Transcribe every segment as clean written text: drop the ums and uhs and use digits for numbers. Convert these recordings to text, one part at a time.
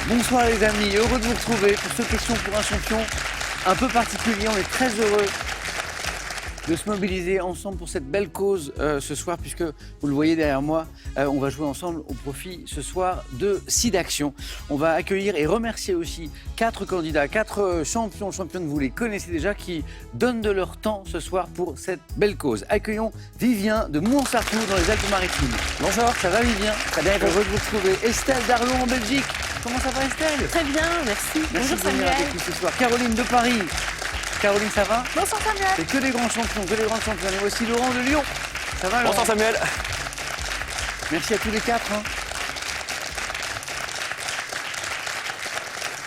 Bonsoir les amis, heureux de vous retrouver pour ce question pour un champion un peu particulier. On est très heureux de se mobiliser ensemble pour cette belle cause ce soir, puisque vous le voyez derrière moi, on va jouer ensemble au profit ce soir de SIDAction. On va accueillir et remercier aussi 4 candidats, 4 champions, championnes, vous les connaissez déjà, qui donnent de leur temps ce soir pour cette belle cause. Accueillons Vivien de Mouansartoux dans les Alpes-Maritimes. Bonjour, ça va Vivien? Très bien, heureux de vous retrouver. Estelle d'Arlon en Belgique. Comment ça va Estelle? Très bien, merci. Merci Bonjour de venir Samuel. avec nous ce soir. Caroline de Paris. Caroline, ça va? Bonsoir Samuel. C'est que des grands champions, que des grandes championnes. Et voici Laurent de Lyon. Ça va Laurent? Bonsoir Samuel. Merci à tous les 4.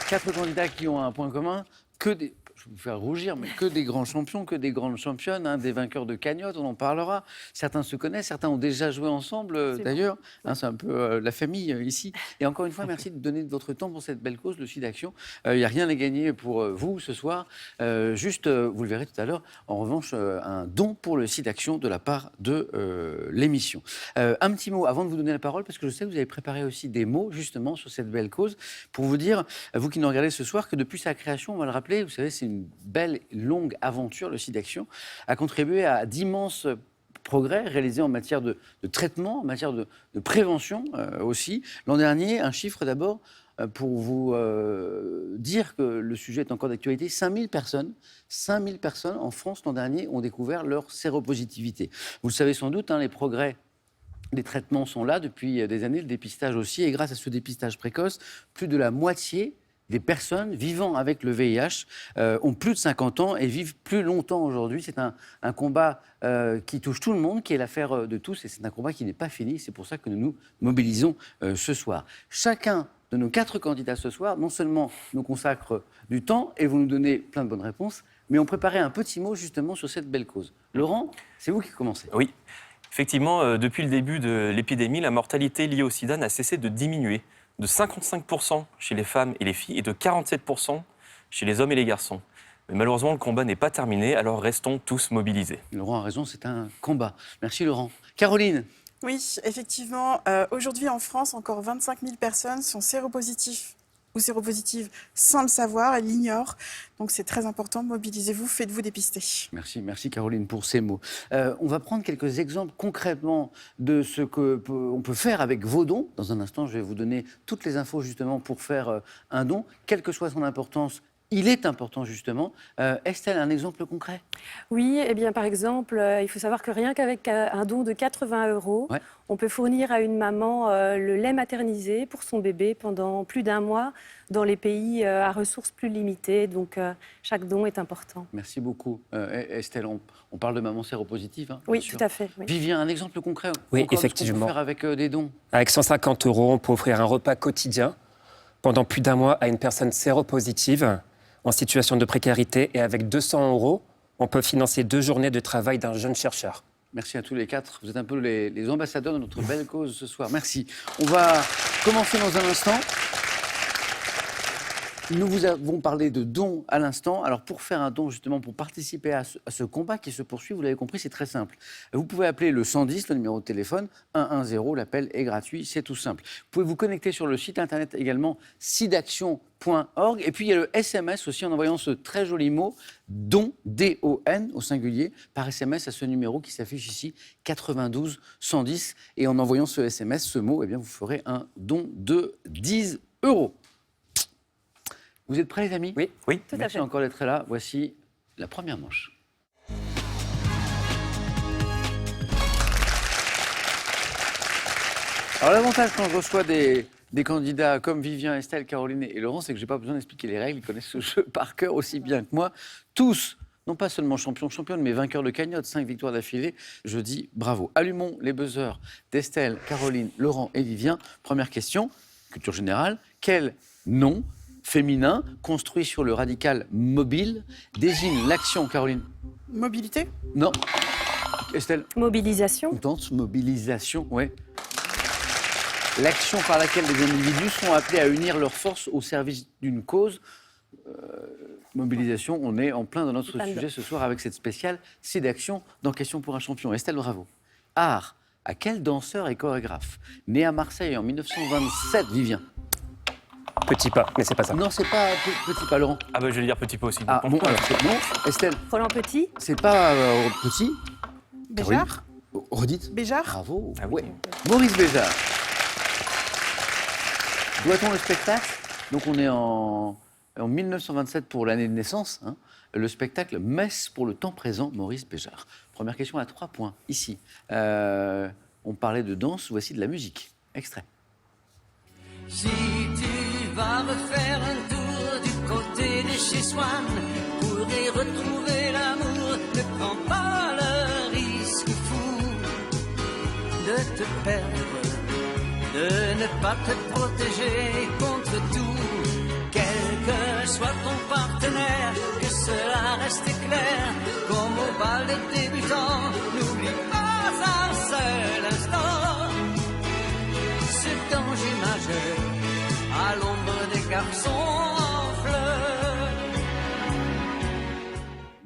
4 candidats qui ont un point commun, que des... Je vais vous faire rougir, mais que des grands champions, que des grandes championnes, des vainqueurs de cagnotte, on en parlera. Certains se connaissent, certains ont déjà joué ensemble d'ailleurs. C'est un peu la famille ici. Et encore une fois, merci de donner de votre temps pour cette belle cause, le SIDAction. Il n'y a rien à gagner pour vous ce soir. Juste, vous le verrez tout à l'heure, en revanche, un don pour le SIDAction de la part de l'émission. Un petit mot avant de vous donner la parole, parce que je sais que vous avez préparé aussi des mots justement sur cette belle cause, pour vous dire, vous qui nous regardez ce soir, que depuis sa création, on va le rappeler, vous savez, c'est une belle, longue aventure, le SIDAction, a contribué à d'immenses progrès réalisés en matière de traitement, en matière de prévention aussi. L'an dernier, un chiffre d'abord, pour vous dire que le sujet est encore d'actualité, 5000 personnes en France l'an dernier ont découvert leur séropositivité. Vous le savez sans doute, les progrès des traitements sont là depuis des années, le dépistage aussi, et grâce à ce dépistage précoce, plus de la moitié des personnes vivant avec le VIH ont plus de 50 ans et vivent plus longtemps aujourd'hui. C'est un combat qui touche tout le monde, qui est l'affaire de tous, et c'est un combat qui n'est pas fini. C'est pour ça que nous nous mobilisons ce soir. Chacun de nos 4 candidats ce soir, non seulement nous consacre du temps et vous nous donnez plein de bonnes réponses, mais on préparait un petit mot justement sur cette belle cause. Laurent, c'est vous qui commencez. Oui, effectivement, depuis le début de l'épidémie, la mortalité liée au sida n'a cessé de diminuer, de 55% chez les femmes et les filles et de 47% chez les hommes et les garçons. Mais malheureusement, le combat n'est pas terminé, alors restons tous mobilisés. Laurent a raison, c'est un combat. Merci Laurent. Caroline? Oui, effectivement, aujourd'hui en France, encore 25 000 personnes sont séropositives ou séropositives sans le savoir, elles l'ignorent. Donc c'est très important, mobilisez-vous, faites-vous dépister. Merci Caroline pour ces mots. On va prendre quelques exemples concrètement de ce qu'on peut faire avec vos dons. Dans un instant, je vais vous donner toutes les infos justement pour faire un don, quelle que soit son importance. Il est important, justement. Estelle, un exemple concret? Oui, eh bien, par exemple, il faut savoir que rien qu'avec un don de 80 €, Ouais. on peut fournir à une maman le lait maternisé pour son bébé pendant plus d'1 mois dans les pays à ressources plus limitées. Donc, chaque don est important. Merci beaucoup. Estelle, on parle de maman séropositive, Oui, bien sûr. tout à fait. Oui. Vivien, un exemple concret Oui, encore de ce qu'on effectivement. peut faire avec des dons? Avec 150 €, on peut offrir un repas quotidien pendant plus d'1 mois à une personne séropositive en situation de précarité. Et avec 200 €, on peut financer 2 journées de travail d'un jeune chercheur. Merci à tous les 4. Vous êtes un peu les ambassadeurs de notre belle cause ce soir. Merci. On va commencer dans un instant. Nous vous avons parlé de dons à l'instant. Alors, pour faire un don, justement, pour participer à ce combat qui se poursuit, vous l'avez compris, c'est très simple. Vous pouvez appeler le 110, le numéro de téléphone, 110, l'appel est gratuit, c'est tout simple. Vous pouvez vous connecter sur le site internet également, sidaction.org. Et puis, il y a le SMS aussi, en envoyant ce très joli mot, don, D-O-N, au singulier, par SMS à ce numéro qui s'affiche ici, 92 110. Et en envoyant ce SMS, ce mot, eh bien, vous ferez un don de 10 €. Vous êtes prêts, les amis? Oui. Tout à Merci fait. encore d'être là. Voici la première manche. Alors, l'avantage quand je reçois des candidats comme Vivien, Estelle, Caroline et Laurent, c'est que je n'ai pas besoin d'expliquer les règles. Ils connaissent ce jeu par cœur aussi bien que moi. Tous, non pas seulement champions, championnes, mais vainqueurs de cagnotte, 5 victoires d'affilée. Je dis bravo. Allumons les buzzers d'Estelle, Caroline, Laurent et Vivien. Première question, culture générale. Quel nom féminin, construit sur le radical mobile, désigne l'action, Caroline? Mobilité? Non. Estelle? Mobilisation. On tente, mobilisation, oui. L'action par laquelle les individus sont appelés à unir leurs forces au service d'une cause. Mobilisation, on est en plein dans notre sujet ce soir avec cette spéciale SIDAction dans Question pour un champion. Estelle, bravo. Art, à quel danseur et chorégraphe, né à Marseille en 1927, Vivien? Petit Pas, mais c'est pas ça. Non, c'est pas Petit Pas, Laurent. Ah bah je vais dire petit peu aussi. Ah bon, alors c'est non. Estelle, Roland Petit. c'est pas Petit. Béjart. Redites. Béjart. Bravo. Ah oui. Ouais. Maurice Béjart. Doit-on le spectacle? Donc on est en 1927 pour l'année de naissance. Hein. Le spectacle Messe pour le temps présent, Maurice Béjart. Première question à 3 points, ici. On parlait de danse, voici de la musique. Extrait. Si tu vas refaire un tour du côté de chez Swann pour y retrouver l'amour, ne prends pas le risque fou de te perdre, de ne pas te protéger contre tout. Quel que soit ton partenaire, que cela reste clair, comme au bal des débutants, n'oublie pas un seul instant ce danger majeur à l'ombre des garçons en fleurs.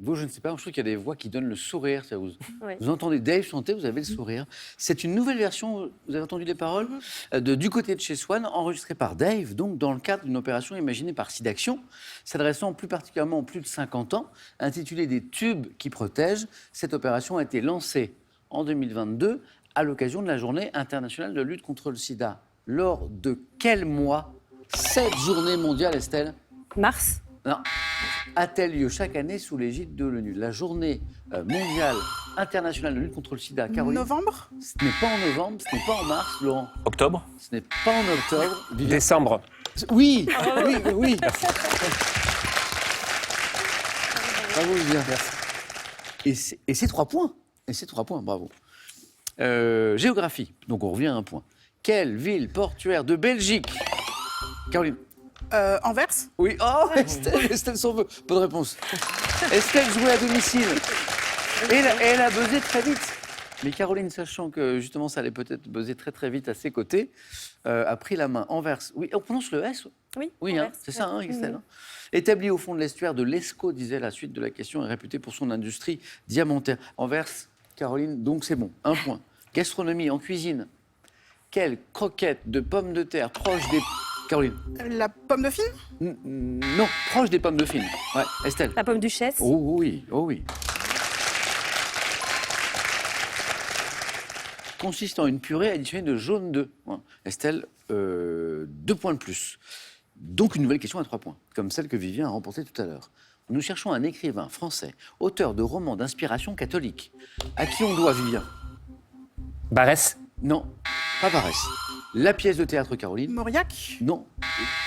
Vous, je ne sais pas, je trouve qu'il y a des voix qui donnent le sourire. Ça vous, Oui. vous entendez Dave chanter, vous avez le sourire. C'est une nouvelle version, vous avez entendu les paroles, de Du côté de chez Swann, enregistrée par Dave, donc dans le cadre d'une opération imaginée par SIDAction, s'adressant plus particulièrement aux plus de 50 ans, intitulée Des tubes qui protègent. Cette opération a été lancée en 2022 à l'occasion de la Journée internationale de lutte contre le sida. Lors de quel mois cette journée mondiale, Estelle? Mars. Non. A-t-elle lieu chaque année sous l'égide de l'ONU? La journée mondiale internationale de lutte contre le sida. Caroline, Novembre. ce n'est pas en novembre, ce n'est pas en mars, Laurent. Octobre. Ce n'est pas en octobre. Viviane. Décembre. Oui, oui, oui. Bravo, Viviane. Et c'est 3 points. Et c'est 3 points, bravo. Géographie, donc on revient à un point. Quelle ville portuaire de Belgique? Caroline. Anvers. Oui, oh, Estelle s'en veut. Bonne réponse. Estelle jouait à domicile. Et elle a buzzé très vite. Mais Caroline, sachant que justement ça allait peut-être buzzer très très vite à ses côtés, a pris la main. Anvers. Oui, on prononce le S? Oui. Oui, hein, Anvers. c'est ça, hein, Estelle. Établi au fond de l'estuaire de l'Escaut, disait la suite de la question, est réputé pour son industrie diamantaire. Anvers, Caroline, donc c'est bon. 1 point. Gastronomie en cuisine. Quelle croquette de pommes de terre proche des... Caroline. La pomme de fine. Non, proche des pommes de fine. Ouais, Estelle. La pomme duchesse. Oh oui, oh oui. Consistant en une purée additionnée de jaune d'œuf. Ouais. Estelle, 2 points de plus. Donc une nouvelle question à 3 points, comme celle que Vivien a remportée tout à l'heure. Nous cherchons un écrivain français, auteur de romans d'inspiration catholique. À qui on doit, Vivien? Barès. Non, pas Barès. La pièce de théâtre, Caroline? Mauriac. Non,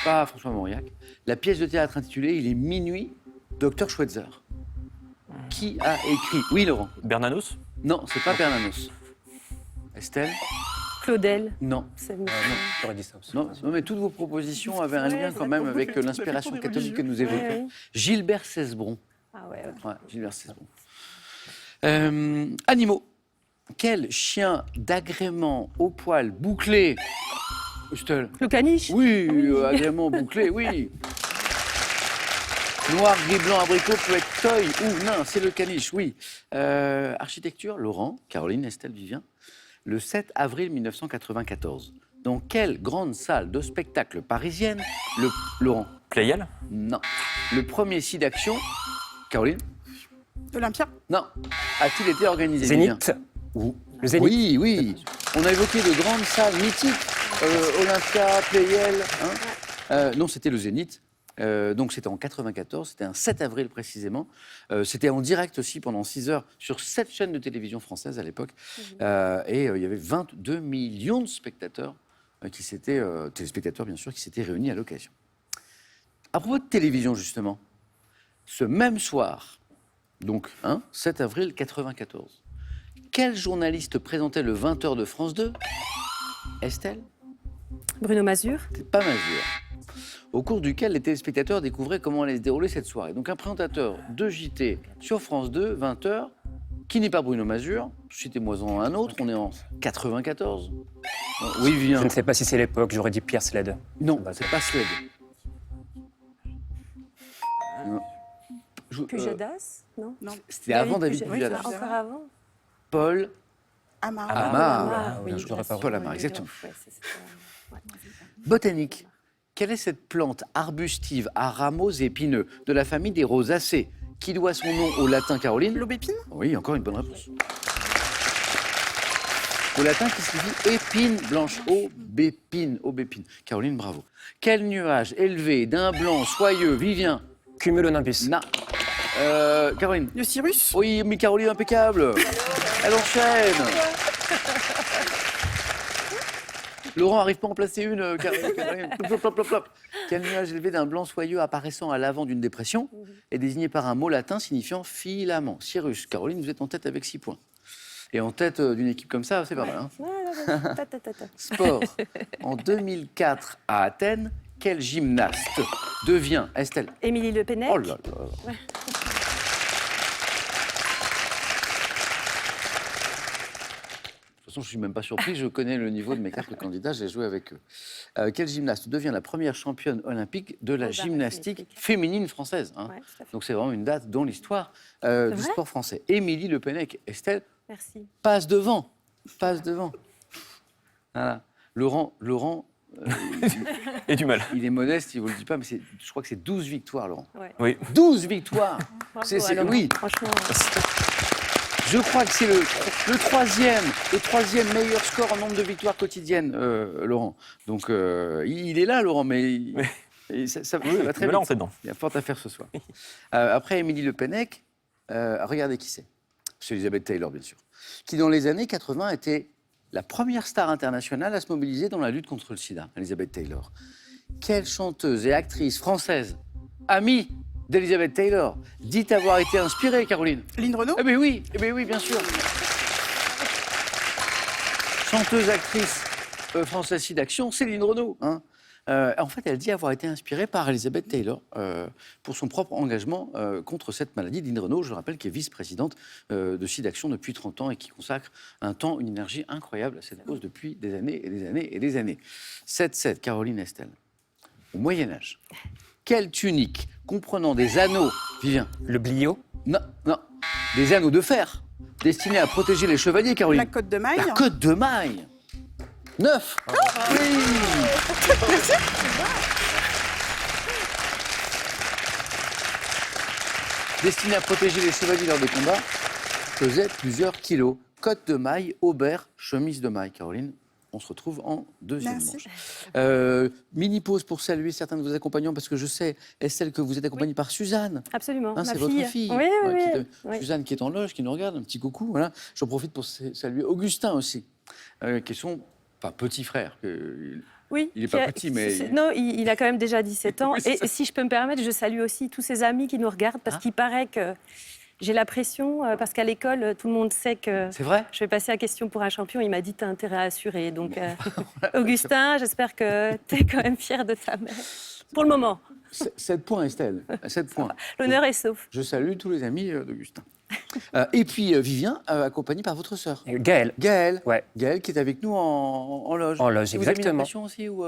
pas François Mauriac. La pièce de théâtre intitulée Il est minuit, Dr Schweitzer. Qui a écrit? Oui, Laurent. Bernanos. Non, c'est pas Bernanos. Estelle? Claudel. Non. C'est- J'aurais dit ça aussi. Non, mais toutes vos propositions avaient un lien quand même avec l'inspiration catholique que nous évoquons. Ouais, oui. Gilbert Cesbron. Ah ouais, ok. Ouais, Gilbert Cesbron. Animaux. Quel chien d'agrément au poil bouclé? Estelle? Le caniche. Oui, agrément bouclé, oui. Noir, gris, blanc, abricot, peut être toy ou nain, c'est le caniche, oui. Architecture, Laurent, Caroline, Estelle, Vivien. Le 7 avril 1994. Dans quelle grande salle de spectacle parisienne, Laurent? Playel. Non. Le premier site d'action, Caroline? Olympia. Non. A-t-il été organisé? Vivien? Zénith. Le Zénith. Oui, oui. On a évoqué de grandes salles mythiques. Olympia, Playel. Hein. Non, c'était le Zénith. Donc c'était en 94, c'était un 7 avril précisément. C'était en direct aussi pendant 6 heures sur 7 chaînes de télévision françaises à l'époque. Et il y avait 22 millions de spectateurs, téléspectateurs bien sûr, qui s'étaient réunis à l'occasion. À propos de télévision justement, ce même soir, donc 7 avril 94, quel journaliste présentait le 20h de France 2? Estelle? Bruno Mazur. C'est pas Mazur. Au cours duquel les téléspectateurs découvraient comment allait se dérouler cette soirée. Donc un présentateur de JT sur France 2, 20h, qui n'est pas Bruno Mazur, citez-moi-en un autre, on est en 94. Oui, Je Vivien. ne sais pas si c'est l'époque, j'aurais dit Pierre Sled. Non, c'est pas Sled. Non. Pujadas. Non. Non. C'était avant David Pujadas. Pujadas. Oui, Encore avant. Paul Amar. Amar. Ah, oui, je l'aurais pas Paul Amar, exactement. Ouais, c'est ça. Ouais. Botanique. Quelle est cette plante arbustive à rameaux épineux de la famille des rosacées qui doit son nom au latin, Caroline? L'aubépine? Oui, encore une bonne réponse. Au latin qui signifie épine blanche, aubépine, aubépine. Caroline, bravo. Quel nuage élevé d'un blanc soyeux, Vivien? Cumulonimbus. Na. Caroline. Le cirrus? Oui, mais Caroline, impeccable. Elle enchaîne. Laurent arrive pas à en placer une, Caroline. Plop, plop, plop, plop. Quel nuage élevé d'un blanc soyeux apparaissant à l'avant d'une dépression est désigné par un mot latin signifiant filament? Cirrus. Caroline, vous êtes en tête avec 6 points. Et en tête d'une équipe comme ça, c'est pas mal. Hein. Sport. En 2004, à Athènes, quel gymnaste devient, Estelle? Émilie Le Pennec. Oh là là. De toute façon, je ne suis même pas surpris, je connais le niveau de mes 4 candidats, j'ai joué avec eux. Quel gymnaste devient la première championne olympique de la gymnastique féminine française, hein. Ouais, tout à fait. Donc c'est vraiment une date dans l'histoire du vrai sport français. Émilie Le Pennec, Estelle, Merci. passe devant. Passe devant. Voilà. Laurent Et du mal. il est modeste, il ne vous le dit pas, mais je crois que c'est 12 victoires, Laurent. Ouais. Oui. 12 victoires. Bravo, C'est- alors, oui. Franchement, Je crois que c'est le troisième meilleur score en nombre de victoires quotidiennes, Laurent. Donc il est là, Laurent, mais ça va très Mais là, on vite. est dedans. Il y a fort à faire ce soir. Après Émilie Le Pennec, regardez qui c'est. C'est Elizabeth Taylor, bien sûr. Qui, dans les années 80, était la première star internationale à se mobiliser dans la lutte contre le sida, Elizabeth Taylor. Quelle chanteuse et actrice française, amie d'Elizabeth Taylor, dit avoir été inspirée, Caroline? Lynn Renaud? Eh bien oui, bien sûr. Chanteuse, actrice française sida d'action, Céline Renaud. Hein. En fait, elle dit avoir été inspirée par Elizabeth Taylor pour son propre engagement contre cette maladie. Lynn Renaud, je le rappelle, qui est vice-présidente de SIDAction depuis 30 ans et qui consacre un temps, une énergie incroyable à cette cause depuis des années et des années et des années. 7-7, Caroline Estelle. Au Moyen-Âge, quelle tunique comprenant des anneaux, Vivien? Le blio. Non, des anneaux de fer destinés à protéger les chevaliers, Caroline. La côte de maille? La côte de maille. 9. Oui. Destiné à protéger les chevaliers lors des combats, pesait plusieurs kilos. Côte de maille, aubert, chemise de maille. Caroline, on se retrouve en deuxième Merci. manche. Mini pause pour saluer certains de vos accompagnants, parce que je sais, Estelle, que vous êtes accompagnée par Suzanne. absolument. Hein, ma c'est fille. votre fille. Oui, oui, Ouais, oui. Oui. Suzanne qui est en loge, qui nous regarde, un petit coucou. Voilà. J'en profite pour saluer Augustin aussi, qui est son petit frère. Oui, Il est pas petit, mais- Non, il a quand même déjà 17 ans. Oui, c'est Et ça. si je peux me permettre, je salue aussi tous ses amis qui nous regardent, parce Ah. qu'il paraît que j'ai la pression, parce qu'à l'école, tout le monde sait que C'est vrai? je vais passer à question pour un champion. Il m'a dit, t'as intérêt à assurer. Donc, Augustin, j'espère que t'es quand même fier de ta mère. Pour le moment, 7 points, Estelle. 7 points. l'honneur est sauf. Je salue tous les amis d'Augustin. Et puis Vivien, accompagné par votre sœur. Gaël. Gaëlle. Ouais. Gaëlle qui est avec nous en loge. En loge, Et vous avez mis la exactement. pression aussi ou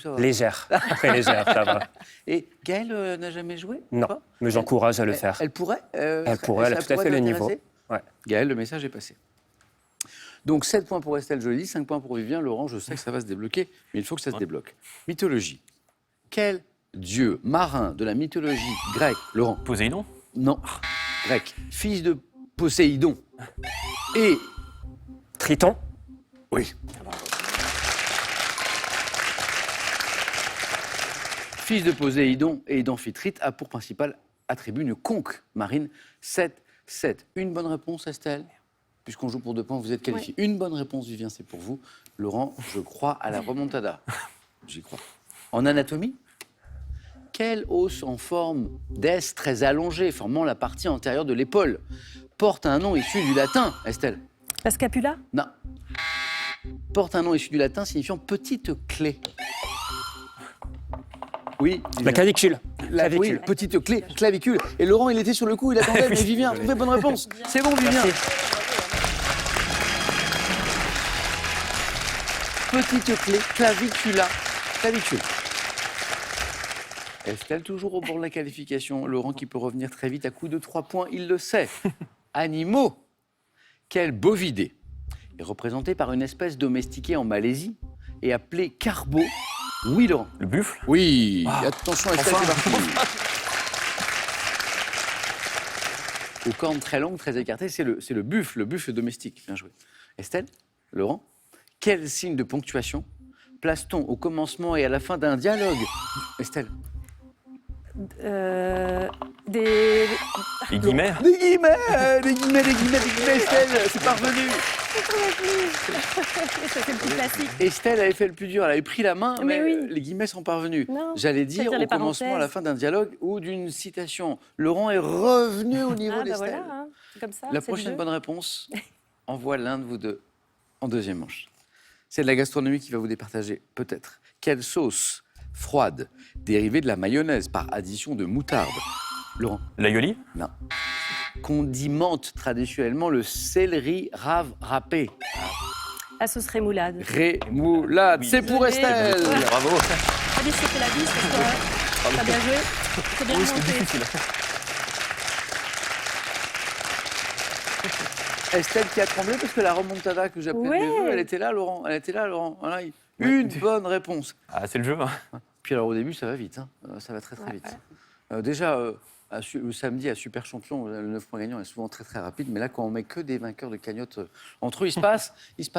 ça va? Légère. Très légère, ça va. Et Gaëlle n'a jamais joué? ou Non, pas mais j'encourage à le faire. Elle pourrait Elle pourrait, elle a ça tout à fait le niveau. t'intéresser Ouais. Gaëlle, le message est passé. Donc 7 points pour Estelle, je le dis, 5 points pour Vivien. Laurent, je sais que ça va se débloquer, mais il faut que ça se débloque. Mythologie. Quel dieu marin de la mythologie grecque, Laurent? Poséidon. Non, grec. Fils de Poséidon. Et, Triton. oui. Fils de Poséidon et d'Amphitrite a pour principal attribut une conque marine. 7-7. Une bonne réponse, Estelle? Puisqu'on joue pour 2 points, vous êtes qualifié. Une bonne réponse, Vivien, c'est pour vous. Laurent, je crois à la remontada. J'y crois. En anatomie, quelle os en forme d'S très allongée, formant la partie antérieure de l'épaule, porte un nom issu du latin, Estelle? La scapula? Non. Porte un nom issu du latin signifiant petite clé. Oui. La Vivien. clavicule. Oui, Clavicule. petite clé, clavicule. Et Laurent, il était sur le coup, il attendait, mais Vivien, trouvez bonne réponse. C'est bon, Vivien. Petite clé, clavicula, clavicule. Estelle toujours au bord de la qualification. Laurent qui peut revenir très vite à coup de 3 points, il le sait. Animaux. Quel bovidé est représenté par une espèce domestiquée en Malaisie et appelée carbo Oui, Laurent. Le buffle. Oui. Ah, Attention, Estelle, enfin. c'est parti. Aux cornes très longues, très écartées, c'est le buffle domestique. Bien joué. Estelle, Laurent, quel signe de ponctuation place-t-on au commencement et à la fin d'un dialogue? Estelle. Des... Les guillemets. Des guillemets, Estelle, c'est parvenu. Ça, c'est le plus classique. Estelle avait fait le plus dur, elle avait pris la main, mais Mais oui. les guillemets sont parvenus. Non, J'allais dire c'est-à-dire au les commencement, à la parenthèses. fin d'un dialogue ou d'une citation. Laurent est revenu au niveau Ah, bah d'Estelle. voilà, hein, c'est comme ça. La c'est le prochaine jeu. bonne réponse envoie l'un de vous deux en deuxième manche. C'est de la gastronomie qui va vous départager, peut-être. Quelle sauce froide, dérivée de la mayonnaise par addition de moutarde? Laurent. L'aioli. Non. Condimente traditionnellement le céleri rave râpé. La sauce rémoulade. Rémoulade. Oui. C'est pour Désolée. Estelle. Ouais. Bravo. Allez, c'était la vis, parce que t'as bien joué. C'est bien Oui, c'était monté. difficile. Estelle qui a tremblé parce que la remontada que j'appelais Ouais. de mes vœux, elle était là, Laurent. Elle était là, Laurent. Voilà. Une bonne réponse. Ah, c'est le jeu. Hein. Puis alors au début, ça va vite. Hein. Ça va très très vite. Déjà, le samedi à Super Champion, le 9 points gagnant est souvent très très rapide. Mais là, quand on met que des vainqueurs de cagnotte entre eux, il se passe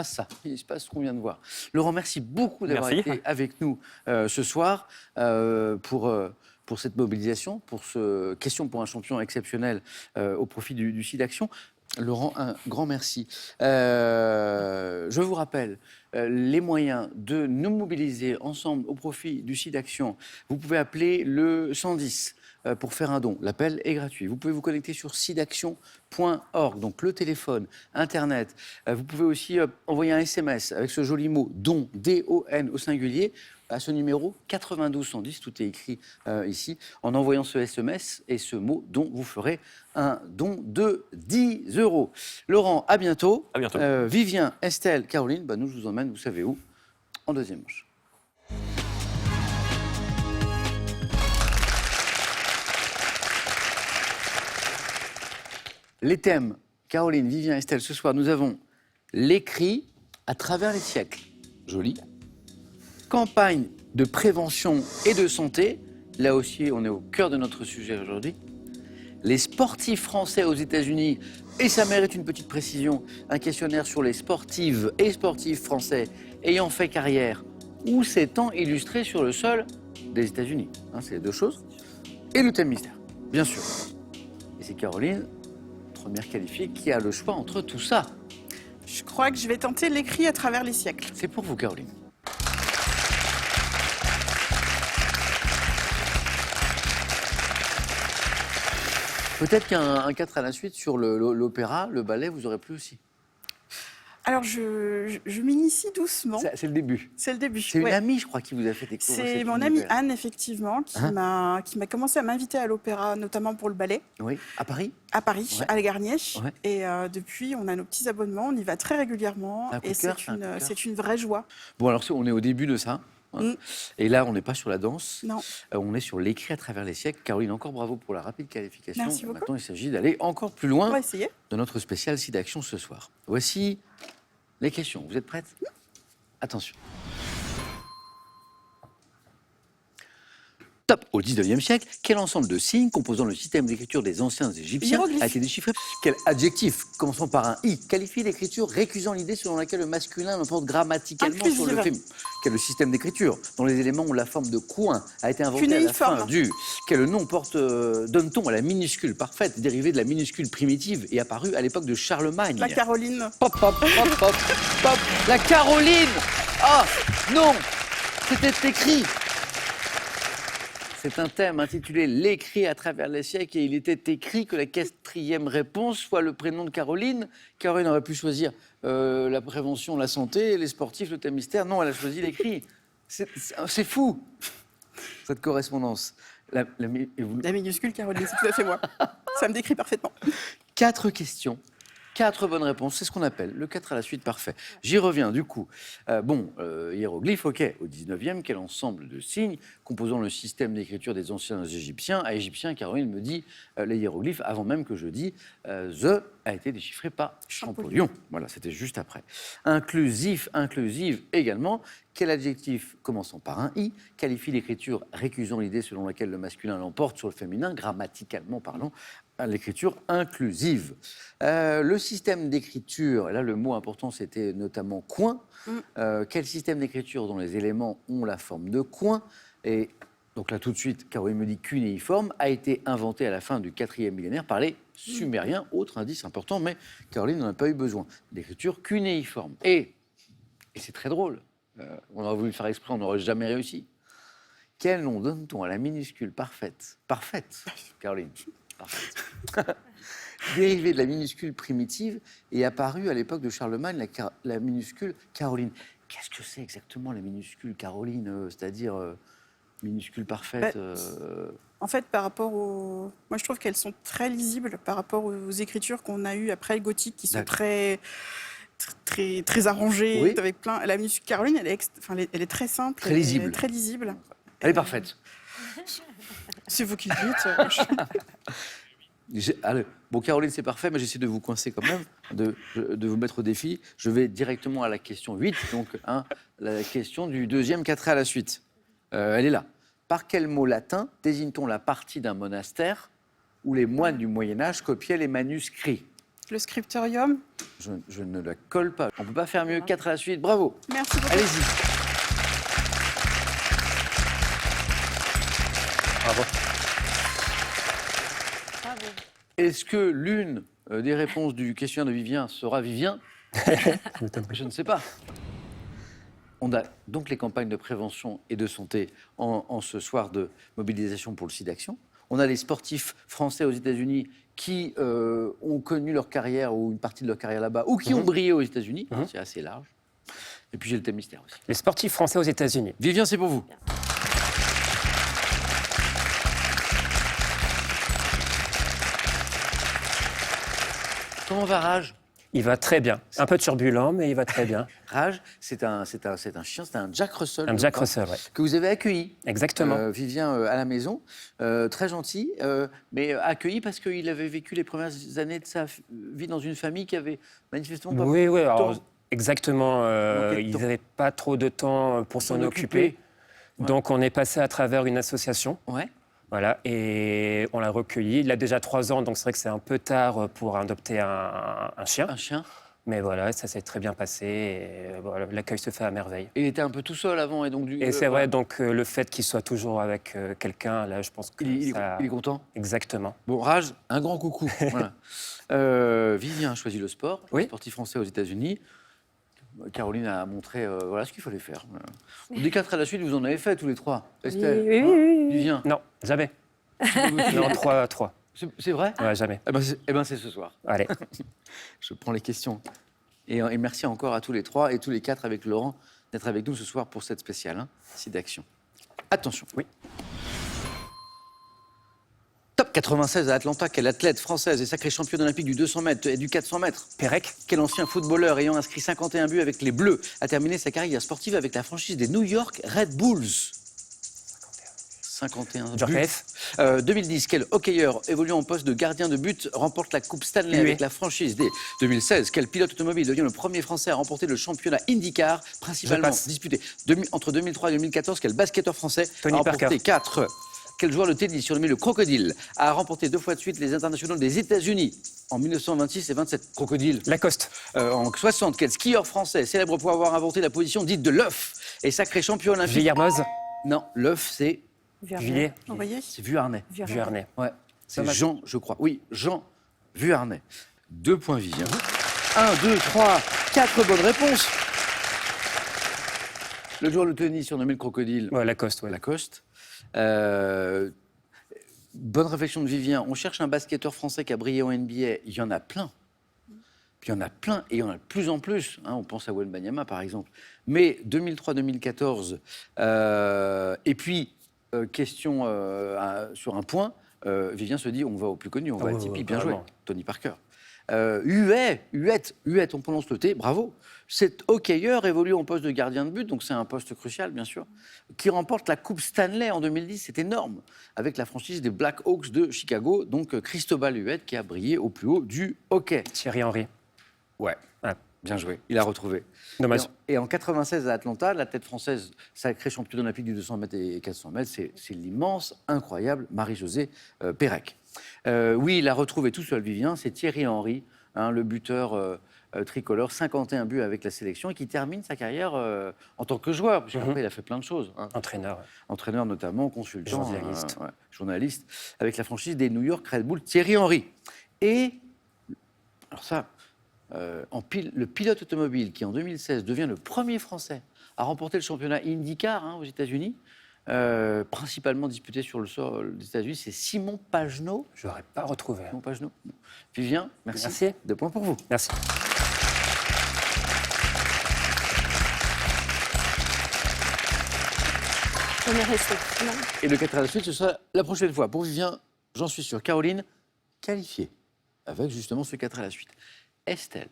ça. Il se passe ce qu'on vient de voir. Laurent, merci beaucoup d'avoir Merci. été avec nous ce soir pour cette mobilisation, pour ce question pour un champion exceptionnel au profit du site d'action. Laurent, un grand merci. Je vous rappelle les moyens de nous mobiliser ensemble au profit du site d'action. Vous pouvez appeler le 110 pour faire un don. L'appel est gratuit. Vous pouvez vous connecter sur sidaction.org, donc le téléphone, Internet. Vous pouvez aussi envoyer un SMS avec ce joli mot don, D-O-N au singulier, à ce numéro 92 110, tout est écrit ici. En envoyant ce SMS et ce mot don, vous ferez un don de 10 €. Laurent, à bientôt. À bientôt. Vivien, Estelle, Caroline, nous je vous emmène, vous savez où, en deuxième manche. Les thèmes, Caroline, Vivien, Estelle, ce soir, nous avons l'écrit à travers les siècles. Joli. Campagne de prévention et de santé. Là aussi, on est au cœur de notre sujet aujourd'hui. Les sportifs français aux États-Unis, et ça mérite une petite précision, un questionnaire sur les sportives et sportifs français ayant fait carrière ou s'étant illustrés sur le sol des États-Unis. Hein, c'est les deux choses. Et le thème mystère, bien sûr. Et c'est Caroline, première qualifiée, qui a le choix entre tout ça. Je crois que je vais tenter l'écrit à travers les siècles. C'est pour vous, Caroline. Peut-être qu'un 4 à la suite sur l'opéra, le ballet, vous aurez plu aussi. Alors, je m'initie doucement. C'est le début. C'est le début. C'est une ouais. amie, je crois, qui vous a fait découvrir. C'est cet mon amie univers. Anne, effectivement, qui Hein m'a commencé à m'inviter à l'opéra, notamment pour le ballet, Oui, à Paris. à Paris, Ouais. à La Garnier. Ouais. Et depuis, on a nos petits abonnements, on y va très régulièrement. Un coup de Et cœur, c'est un coup de cœur. c'est une vraie joie. Bon, alors on est au début de ça. Hein. Mm. Et là, on n'est pas sur la danse. Non. On est sur l'écrit à travers les siècles. Caroline, encore bravo pour la rapide qualification. Merci beaucoup. Maintenant, il s'agit d'aller encore plus On loin va essayer. de notre spécial site d'action ce soir. Voici les questions. Vous êtes prêtes? Attention. Top. Au 19e siècle, quel ensemble de signes composant le système d'écriture des anciens Égyptiens Hiéroglyphes. a été déchiffré? Quel adjectif, commençant par un i, qualifie l'écriture récusant l'idée selon laquelle le masculin l'emporte grammaticalement sur le Inclusive. féminin? Quel est le système d'écriture dont les éléments ont la forme de coin a été inventé à la Cunéiforme. fin du? Quel nom donne-t-on à la minuscule parfaite dérivée de la minuscule primitive et apparue à l'époque de Charlemagne? La Caroline. Pop, pop, pop, pop, pop. La Caroline. Ah, non, c'était écrit. C'est un thème intitulé L'écrit à travers les siècles et il était écrit que la 4e réponse soit le prénom de Caroline. Caroline aurait pu choisir la prévention, la santé, les sportifs, le thème mystère. Non, elle a choisi l'écrit. C'est fou, cette correspondance. Et vous- La minuscule Caroline, c'est tout à fait moi. Ça me décrit parfaitement. 4 questions, 4 bonnes réponses, c'est ce qu'on appelle le 4 à la suite parfait. J'y reviens du coup. Hiéroglyphe, ok. Au 19e, quel ensemble de signes composant le système d'écriture des anciens Égyptiens? À Égyptien, Caroline me dit les hiéroglyphes avant même que je dise the a été déchiffré par Champollion. Voilà, c'était juste après. Inclusif, inclusive également. Quel adjectif commençant par un i qualifie l'écriture récusant l'idée selon laquelle le masculin l'emporte sur le féminin, grammaticalement parlant, l'écriture inclusive. Le système d'écriture, là le mot important c'était notamment coin. Quel système d'écriture dont les éléments ont la forme de coin et donc là tout de suite, Caroline me dit cunéiforme, a été inventé à la fin du 4e millénaire par les Sumériens. Autre indice important, mais Caroline n'en a pas eu besoin. L'écriture cunéiforme. Et c'est très drôle, on aurait voulu le faire exprès, on n'aurait jamais réussi. Quel nom donne-t-on à la minuscule parfaite, Caroline, parfaite, dérivée de la minuscule primitive et apparue à l'époque de Charlemagne, la minuscule Caroline. Qu'est-ce que c'est exactement la minuscule Caroline, c'est-à-dire minuscule parfaite En fait, par rapport aux... Moi, je trouve qu'elles sont très lisibles par rapport aux écritures qu'on a eues après le gothique, qui sont très arrangées, Oui. avec plein... La minuscule Caroline, elle est très simple. Très lisible. Elle est très lisible. Elle est parfaite. C'est vous qui le dites. Allez, bon, Caroline, c'est parfait, mais j'essaie de vous coincer quand même, de vous mettre au défi. Je vais directement à la question 8, donc la question du deuxième 4 à la suite. Elle est là. Par quel mot latin désigne-t-on la partie d'un monastère où les moines du Moyen-Âge copiaient les manuscrits? Le scriptorium. Je ne la colle pas. On ne peut pas faire mieux. 4 à la suite. Bravo. Merci beaucoup. Allez-y. Bravo. Est-ce que l'une des réponses du questionnaire de Vivien sera Vivien? Je ne sais pas. On a donc les campagnes de prévention et de santé en ce soir de mobilisation pour le SIDAction. On a les sportifs français aux États-Unis qui ont connu leur carrière ou une partie de leur carrière là-bas ou qui ont brillé aux États-Unis. C'est assez large. Et puis j'ai le thème mystère aussi. Les sportifs français aux États-Unis. Vivien, c'est pour vous. Comment va Rage? Il va très bien. Un peu turbulent, mais il va très bien. Rage, c'est un chien, c'est un Jack Russell. Un Jack je crois, Russell, ouais. que vous avez accueilli. Exactement. Vivien à la maison, très gentil, mais accueilli parce qu'il avait vécu les premières années de sa vie dans une famille qui avait manifestement pas Oui, oui, de alors, temps. exactement. Manquait de Ils temps. n'avaient pas trop de temps pour s'en occuper. Ouais. Donc, on est passé à travers une association. Ouais. Voilà, et on l'a recueilli. Il a déjà 3 ans, donc c'est vrai que c'est un peu tard pour adopter un chien. Un chien. Mais voilà, ça s'est très bien passé. Et voilà, l'accueil se fait à merveille. Il était un peu tout seul avant et donc Et c'est vrai, donc le fait qu'il soit toujours avec quelqu'un, là, je pense que il ça... est content. Exactement. Bon, Rage, un grand coucou. Voilà. Vivien a choisi le sport, Oui. sportif français aux États-Unis. Caroline a montré voilà ce qu'il fallait faire. Des 4 à la suite, vous en avez fait tous les 3. Estelle, oui. Vivien. Non, jamais. Non, 3. C'est vrai? Ouais, jamais. Eh ben, c'est ce soir. Allez. Je prends les questions. Et merci encore à tous les 3 et tous les 4 avec Laurent d'être avec nous ce soir pour cette spéciale SIDAction. Attention. Oui. Top 96 à Atlanta, quelle athlète française et sacrée championne olympique du 200 mètres et du 400 mètres. Pérec. Quel ancien footballeur ayant inscrit 51 buts avec les Bleus a terminé sa carrière sportive avec la franchise des New York Red Bulls. 51 buts. Djorkaeff. 2010, quel hockeyeur évoluant en poste de gardien de but remporte la Coupe Stanley Huet. avec la franchise des 2016? Quel pilote automobile devient le premier Français à remporter le championnat IndyCar, principalement Je passe. disputé entre 2003 et 2014? Quel basketteur français Tony a remporté Parker. 4? Quel joueur de tennis surnommé le Crocodile a remporté 2 fois de suite les internationaux des États-Unis en 1926 et 27? Crocodile. Lacoste. En 60, quel skieur français célèbre pour avoir inventé la position dite de l'œuf et sacré champion olympique? Villermoz. Non, l'œuf c'est Villiers. Vous voyez? Vuarnet. Vuarnet. Ouais, c'est Dommage. Jean, je crois. Oui, Jean Vuarnet. 2 points Vivien. 1, 2, 3, 4 bonnes réponses. Le joueur de tennis surnommé le Crocodile, Ouais, Lacoste, ouais. Lacoste. Bonne réflexion de Vivien. On cherche un basketteur français qui a brillé en NBA. Il y en a plein. Puis il y en a plein et il y en a de plus en plus. On pense à Wembanyama, par exemple. Mais 2003-2014, et puis, question sur un point, Vivien se dit, on va au plus connu, on va à Tipeee, bien joué, vraiment. Tony Parker. Huet, on prononce le T, bravo. Cet hockeyeur évolue en poste de gardien de but, donc c'est un poste crucial, bien sûr, qui remporte la Coupe Stanley en 2010, c'est énorme, avec la franchise des Blackhawks de Chicago, donc Cristobal Huet, qui a brillé au plus haut du hockey. Thierry Henry. Ouais, Ah. bien joué, il a retrouvé. Dommage. Et en 96 à Atlanta, la tête française, sacrée championne olympique du 200 mètres et 400 mètres, c'est l'immense, incroyable Marie-Josée Pérec. Oui, il a retrouvé tout seul, Vivien, c'est Thierry Henry, le buteur tricolore, 51 buts avec la sélection, et qui termine sa carrière en tant que joueur, parce qu'après, il a fait plein de choses. Entraîneur. Entraîneur notamment, consultant, Journaliste. journaliste, avec la franchise des New York Red Bull, Thierry Henry. Et, alors ça, le pilote automobile qui, en 2016, devient le premier Français à remporter le championnat IndyCar aux États-Unis, principalement disputé sur le sol des États-Unis, c'est Simon Pagenaud. Je n'aurais pas retrouvé. Simon Pagenaud. Vivien, merci. Merci. 2 points pour vous. Merci. On est resté. Non. Et le 4 à la suite, ce sera la prochaine fois. Pour Vivien, j'en suis sûr. Caroline, qualifiée avec justement ce 4 à la suite. Estelle,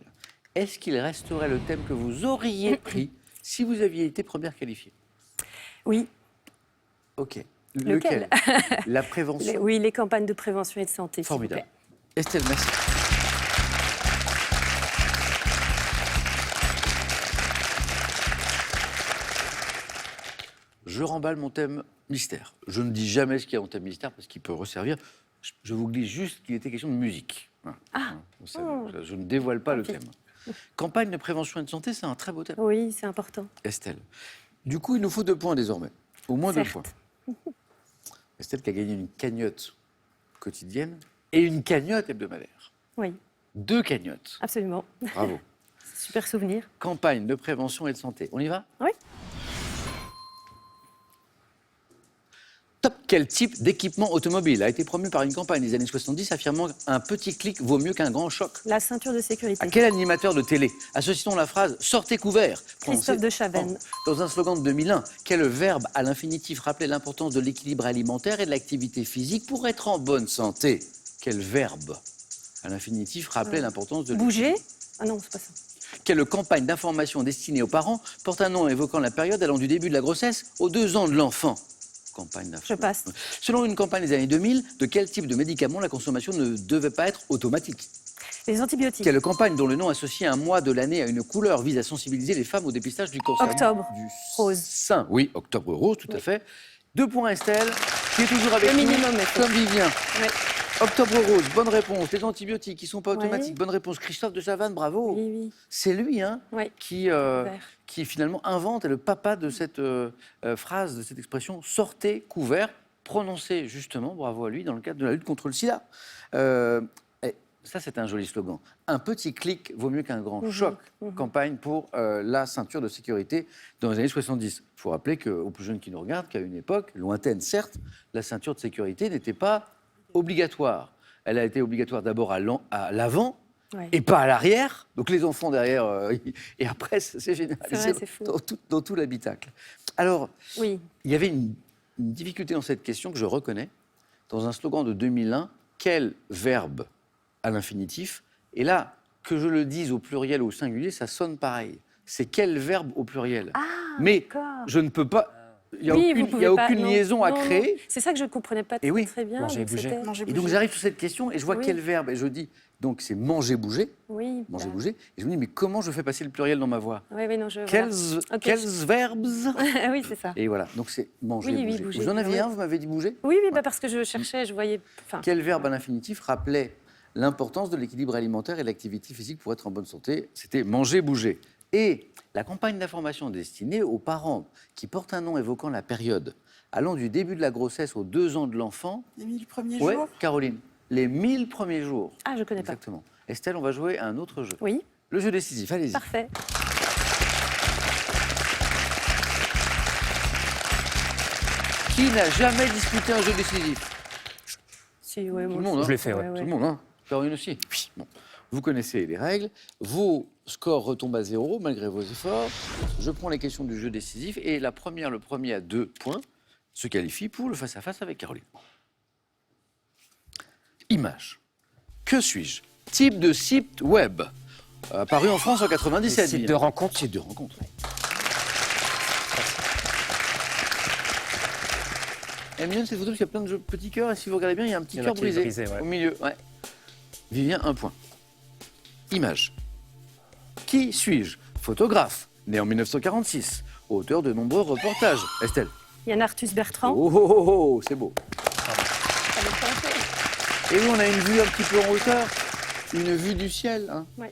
est-ce qu'il resterait le thème que vous auriez pris si vous aviez été première qualifiée? Oui. Ok. Lequel? La prévention. Oui, les campagnes de prévention et de santé. s'il vous Formidable. plaît. Estelle, merci. Je remballe mon thème mystère. Je ne dis jamais ce qu'il y a en thème mystère parce qu'il peut resservir. Je vous glisse juste qu'il était question de musique. Voilà. Vous savez, je ne dévoile pas le Tant pis. thème. Campagne de prévention et de santé, c'est un très beau thème. Oui, c'est important. Estelle. Du coup, il nous faut 2 points désormais. Au moins 2 Certes. points. Estelle qui a gagné une cagnotte quotidienne et une cagnotte hebdomadaire. Oui, 2 cagnottes. absolument. Bravo. Super souvenir. Campagne de prévention et de santé. On y va? Oui. Top, quel type d'équipement automobile a été promu par une campagne des années 70 affirmant un petit clic vaut mieux qu'un grand choc? La ceinture de sécurité. À quel animateur de télé associe-t-on la phrase « sortez couvert » Christophe de Chavannes. Dans un slogan de 2001, quel verbe à l'infinitif rappelait l'importance de l'équilibre alimentaire et de l'activité physique pour être en bonne santé? Quel verbe à l'infinitif rappelait l'importance de Bouger. Ah non, c'est pas ça. Quelle campagne d'information destinée aux parents porte un nom évoquant la période allant du début de la grossesse aux 2 ans de l'enfant? Campagne d'information. Je passe. Selon une campagne des années 2000, de quel type de médicament la consommation ne devait pas être automatique? Les antibiotiques. Quelle campagne dont le nom associé à un mois de l'année à une couleur vise à sensibiliser les femmes au dépistage du cancer Octobre du rose. sein? Oui, octobre rose, tout à fait. 2 points Estelle, qui est toujours avec Le nous, minimum, est fait. comme Vivien. Ouais. Octobre rose, bonne réponse. Les antibiotiques qui ne sont pas Ouais. automatiques, bonne réponse. Christophe de Chavannes, bravo. Oui, oui. C'est lui Ouais. qui finalement invente, est le papa de cette phrase, de cette expression « sortez couvert », prononcée justement, bravo à lui, dans le cadre de la lutte contre le sida. Et ça, c'est un joli slogan. Un petit clic vaut mieux qu'un grand choc. Campagne pour la ceinture de sécurité dans les années 70. Il faut rappeler qu'aux plus jeunes qui nous regardent, qu'à une époque, lointaine certes, la ceinture de sécurité n'était pas obligatoire. Elle a été obligatoire d'abord à l'avant, Ouais. et pas à l'arrière. Donc les enfants derrière, et après, c'est généralisé C'est vrai, c'est fou. dans tout l'habitacle. Alors, Oui. il y avait une difficulté dans cette question que je reconnais. Dans un slogan de 2001, quel verbe à l'infinitif? Et là, que je le dise au pluriel ou au singulier, ça sonne pareil. C'est quel verbe au pluriel? Ah, Mais d'accord. je ne peux pas... Il n'y a Oui, aucune, vous pouvez il y a pas- aucune non, liaison à non, créer. non. C'est ça que je ne comprenais pas Et oui, très bien. manger et donc bouger. c'était- Manger, Et bouger. donc j'arrive sur cette question et je vois Oui. quel verbe. Et je dis, donc c'est manger, bouger. Oui. Manger, bah, bouger. Et je me dis, mais comment je fais passer le pluriel dans ma voix? Oui, oui, non, je. Quels, voilà. Ok. quels verbes? Oui, c'est ça. Et voilà, donc c'est manger, Oui, oui, bouger. bouger, Vous en aviez oui. un, vous m'avez dit bouger? Oui, oui, bah parce que je cherchais, je voyais. Enfin, Quel verbe à l'infinitif rappelait l'importance de l'équilibre alimentaire et de l'activité physique pour être en bonne santé? C'était manger, bouger. Et la campagne d'information destinée aux parents qui porte un nom évoquant la période allant du début de la grossesse aux 2 ans de l'enfant. Les 1000 premiers Ouais, jours. Caroline, les 1000 premiers jours. Ah, je connais pas. Exactement. Estelle, on va jouer à un autre jeu. Oui, Le jeu décisif, allez-y. parfait. Qui n'a jamais disputé un jeu décisif? Si, ouais, Tout moi le monde, aussi. hein. Je l'ai fait, ouais. Tout le monde, hein. Caroline aussi. Oui. Bon. Vous connaissez les règles. Vos scores retombent à 0 malgré vos efforts. Je prends les questions du jeu décisif et le premier à 2 points, se qualifie pour le face-à-face avec Caroline. Image. Que suis-je? type de site web apparu en France en 97. Site de rencontre. Site de rencontre. Elle est mignonne cette photo parce qu'il y a plein de petits cœurs et si vous regardez bien, il y a un petit Il y en a cœur qui est brisé, brisé, ouais. au milieu. Ouais. Vivien, 1 point. Image. Qui suis-je? Photographe, né en 1946, auteur de nombreux reportages. Estelle. Yann Arthus Bertrand. Oh, oh, oh, oh, c'est beau. Et oui, on a une vue un petit peu en hauteur, une vue du ciel, hein, Ouais.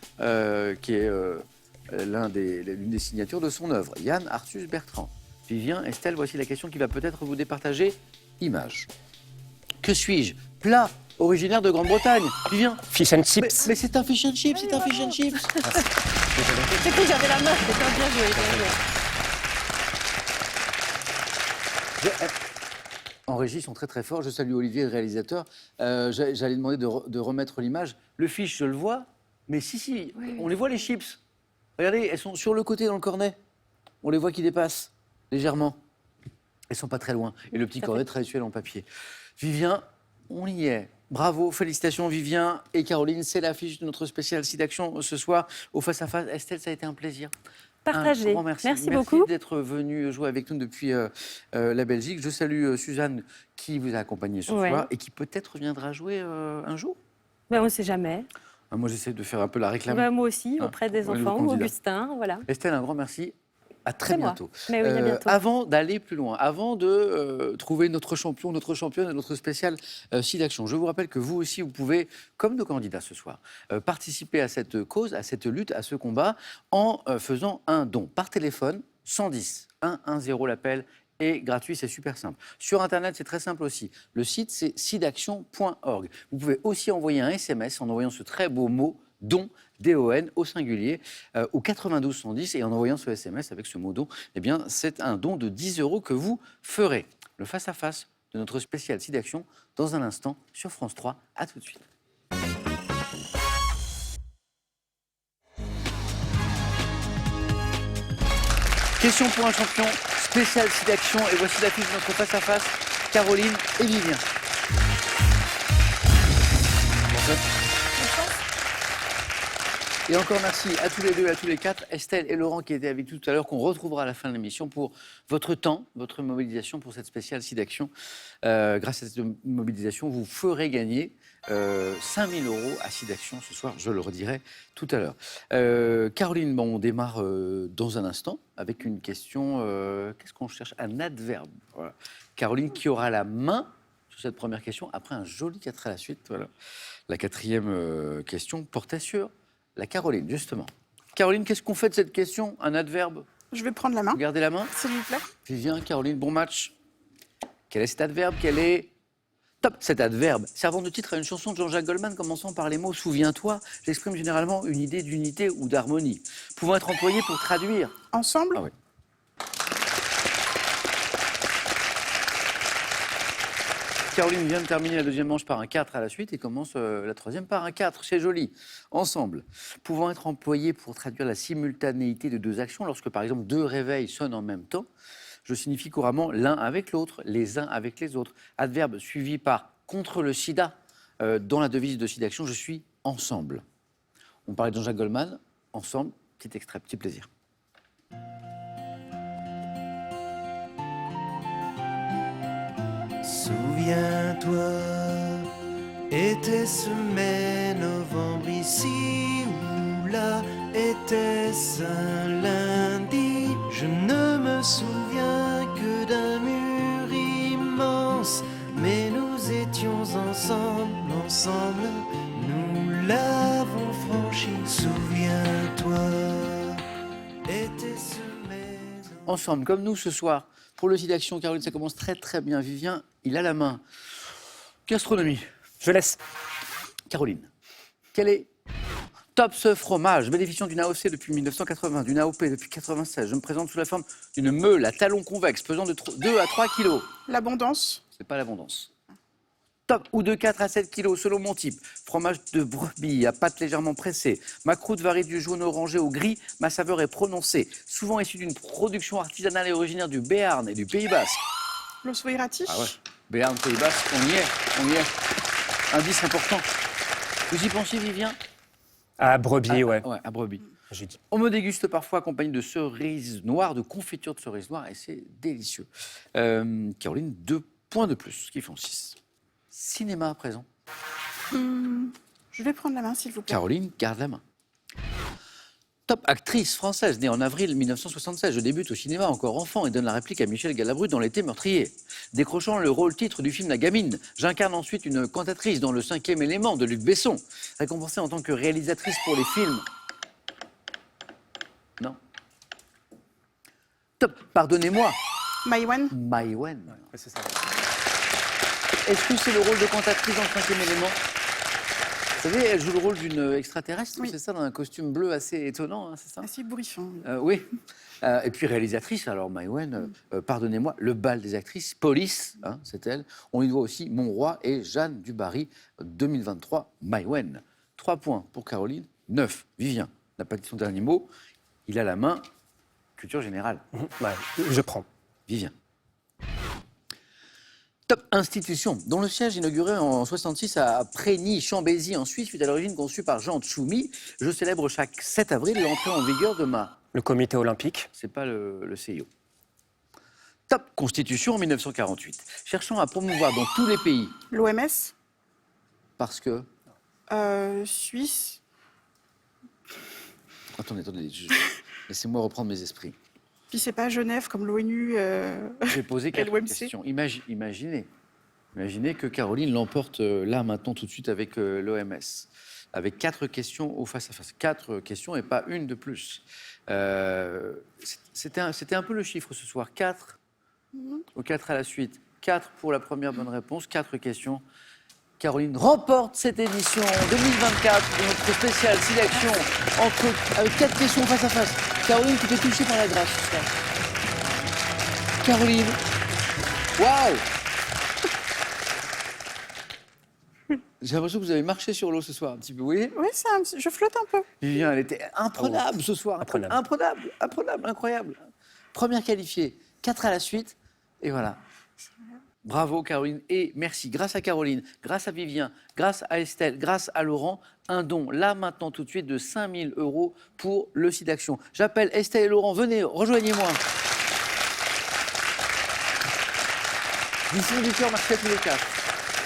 qui est l'une des signatures de son œuvre. Yann Arthus Bertrand. Vivien, Estelle, voici la question qui va peut-être vous départager. Image. Que suis-je? Plat originaire de Grande-Bretagne. Vivien. Fish and chips. Mais c'est un fish and chips, c'est un fish and chips. C'est que j'avais la main. C'était bien joué. Bien joué. En régie, ils sont très très forts. Je salue Olivier, le réalisateur. J'allais demander de remettre l'image. Le fish, je le vois, mais si, Oui. on les voit les chips. Regardez, elles sont sur le côté dans le cornet. On les voit qui dépassent légèrement. Elles sont pas très loin. Et le petit Tout à cornet fait. traditionnel en papier. Vivien, on y est. Bravo, félicitations Vivien et Caroline. C'est l'affiche de notre spécial site d'action ce soir au Face à Face. Estelle, ça a été un plaisir. Partagé. Un grand merci. Merci beaucoup. D'être venu jouer avec nous depuis la Belgique. Je salue Suzanne qui vous a accompagné ce Ouais. soir et qui peut-être viendra jouer un jour. Ben, on ne sait jamais. Moi, j'essaie de faire un peu la réclame. Ben, moi aussi, Ah, auprès des on est le enfants, candidat. Augustin, voilà. Estelle, un grand merci. À très C'est moi. bientôt. Mais oui, à bientôt. Avant d'aller plus loin, avant de trouver notre champion, notre championne et notre spécial site d'action, je vous rappelle que vous aussi, vous pouvez, comme nos candidats ce soir, participer à cette cause, à cette lutte, à ce combat, en faisant un don par téléphone, 110 110 l'appel est gratuit, c'est super simple. Sur Internet, c'est très simple aussi. Le site, c'est sidaction.org. Vous pouvez aussi envoyer un SMS en envoyant ce très beau mot don, D-O-N, au singulier, au 92 110. Et en envoyant ce SMS avec ce mot don, eh bien, c'est un don de 10 € que vous ferez. Le face-à-face de notre spécial site d'action dans un instant sur France 3. À tout de suite. Question pour un champion, spécial site d'action. Et voici l'affiche de notre face-à-face, Caroline et Vivien. Et encore merci à tous les deux et à tous les quatre, Estelle et Laurent qui étaient avec nous tout à l'heure, qu'on retrouvera à la fin de l'émission pour votre temps, votre mobilisation pour cette spéciale site d'action. Grâce à cette mobilisation, vous ferez gagner 5 000 € à site d'action ce soir, je le redirai tout à l'heure. Caroline, bon, on démarre dans un instant avec une question, qu'est-ce qu'on cherche? Un adverbe. Voilà. Caroline qui aura la main sur cette première question, après un joli 4 à la suite. Voilà. La quatrième question portait sur la Caroline, justement. Caroline, qu'est-ce qu'on fait de cette question? Un adverbe? Je vais prendre la main, Vous gardez la main. s'il vous plaît. Vivien, Caroline, bon match. Quel est cet adverbe? Quel est... Top, cet adverbe, servant de titre à une chanson de Jean-Jacques Goldman commençant par les mots « Souviens-toi », j'exprime généralement une idée d'unité ou d'harmonie, pouvant être employé pour traduire. Ensemble, Ah oui. Caroline vient de terminer la deuxième manche par un 4 à la suite et commence la troisième par un 4. C'est joli. Ensemble. Pouvant être employé pour traduire la simultanéité de deux actions, lorsque par exemple deux réveils sonnent en même temps, je signifie couramment l'un avec l'autre, les uns avec les autres. Adverbe suivi par contre le sida. Dans la devise de site d'action, je suis ensemble. On parlait de Jean-Jacques Goldman. Ensemble, petit extrait, petit plaisir. Souviens-toi, était-ce mai, novembre ici ou là, était-ce un lundi? Je ne me souviens que d'un mur immense, mais nous étions ensemble, ensemble, nous l'avons franchi. Souviens-toi, était-ce mai, Ensemble, comme nous ce soir, pour le site d'action, Caroline, ça commence très très bien. Vivien, il a la main. Gastronomie. Je laisse. Caroline, quel est Tops Fromage, bénéficiant d'une AOC depuis 1980, d'une AOP depuis 1996. Je me présente sous la forme d'une meule à talons convexes pesant de 2 à 3 kilos. l'abondance, C'est pas l'abondance. Top ou de 4 à 7 kilos selon mon type. Fromage de brebis à pâte légèrement pressée. Ma croûte varie du jaune orangé au gris. Ma saveur est prononcée. Souvent issue d'une production artisanale et originaire du Béarn et du Pays Basque. l'ossoirati, Ah ouais, Béarn, Pays Basque, on y est, on y est. Indice important. Vous y pensez, Vivien? À Brebis, ouais. Ouais, à Brebis. J'ai dit. On me déguste parfois accompagné de cerises noires, de confiture de cerises noires, et c'est délicieux. Caroline, 2 points de plus, ce qui font 6. Cinéma à présent. Je vais prendre la main, s'il vous plaît. Caroline garde la main. Top actrice française, née en avril 1976. Je débute au cinéma encore enfant et donne la réplique à Michel Galabru dans L'été meurtrier. Décrochant le rôle-titre du film La Gamine, j'incarne ensuite une cantatrice dans Le 5e élément de Luc Besson. Récompensée en tant que réalisatrice pour les films. Non. Top, pardonnez-moi. Maïwen. Maïwen. Ouais, c'est ça. Est-ce que c'est le rôle de cantatrice dans Le 5e élément? Vous savez, elle joue le rôle d'une extraterrestre, Oui. c'est ça, dans un costume bleu assez étonnant, hein, c'est ça? Assez bourriffant. Oui. Et puis réalisatrice, alors Maïwen, pardonnez-moi, Le bal des actrices, Police, hein, c'est elle. On y voit aussi Mon Roi et Jeanne du Barry, 2023, Maïwen. 3 points pour Caroline, 9. Vivien n'a pas dit son dernier mot. Il a la main. Culture générale. Ouais, je prends. Vivien. Top institution, dont le siège inauguré en 66 à Prégny-Chambézy en Suisse, fut à l'origine conçu par Jean Tchoumi. Je célèbre chaque 7 avril l'entrée en vigueur de ma... Le comité olympique. C'est pas le CIO. Top constitution en 1948, cherchant à promouvoir dans tous les pays, L'OMS. parce que... Suisse. Attendez, laissez-moi reprendre mes esprits. Puis c'est pas Genève comme l'ONU. J'ai posé Et 4 l'OMC. questions. Imaginez que Caroline l'emporte là, maintenant, tout de suite avec l'OMS. Avec 4 questions au face-à-face. 4 questions et pas une de plus. C'était un peu le chiffre ce soir. 4 ou 4 à la suite. 4 pour la première bonne réponse. 4 questions. Caroline remporte cette édition 2024 de notre spécial sélection avec 4 questions face à face. Caroline, tu t'es touchée par la grâce ce soir. Caroline, waouh! J'ai l'impression que vous avez marché sur l'eau ce soir un petit peu, vous voyez? Oui, je flotte un peu. Vivien, elle était imprenable ce soir. Imprenable. Imprenable, incroyable. Première qualifiée, 4 à la suite, et voilà. Bravo Caroline, et merci. Grâce à Caroline, grâce à Vivien, grâce à Estelle, grâce à Laurent, un don, là, maintenant, tout de suite, de 5 000 € pour le site d'action. J'appelle Estelle et Laurent, venez, rejoignez-moi. Du fond du cœur, merci à tous les 4.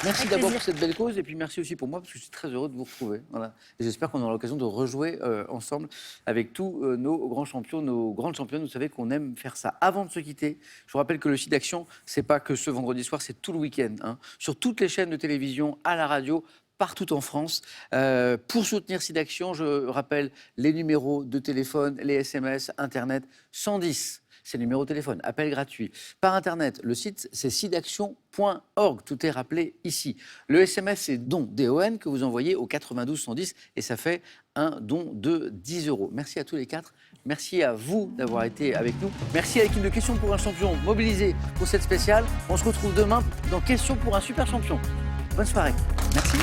Merci Avec d'abord plaisir. pour cette belle cause, et puis merci aussi pour moi, parce que je suis très heureux de vous retrouver. Voilà. Et j'espère qu'on aura l'occasion de rejouer ensemble avec tous nos grands champions, nos grandes championnes. Vous savez qu'on aime faire ça. Avant de se quitter, je vous rappelle que le site d'action, c'est pas que ce vendredi soir, c'est tout le week-end. Hein, sur toutes les chaînes de télévision, à la radio, partout en France. Pour soutenir SIDAction, je rappelle les numéros de téléphone, les SMS, Internet, 110. C'est le numéro de téléphone, appel gratuit. Par Internet, le site, c'est sidaction.org. Tout est rappelé ici. Le SMS, c'est don, DON, que vous envoyez au 92 110 et ça fait un don de 10 €. Merci à tous les 4. Merci à vous d'avoir été avec nous. Merci à l'équipe de Questions pour un champion mobilisée pour cette spéciale. On se retrouve demain dans Questions pour un super champion. Bonne soirée. Merci.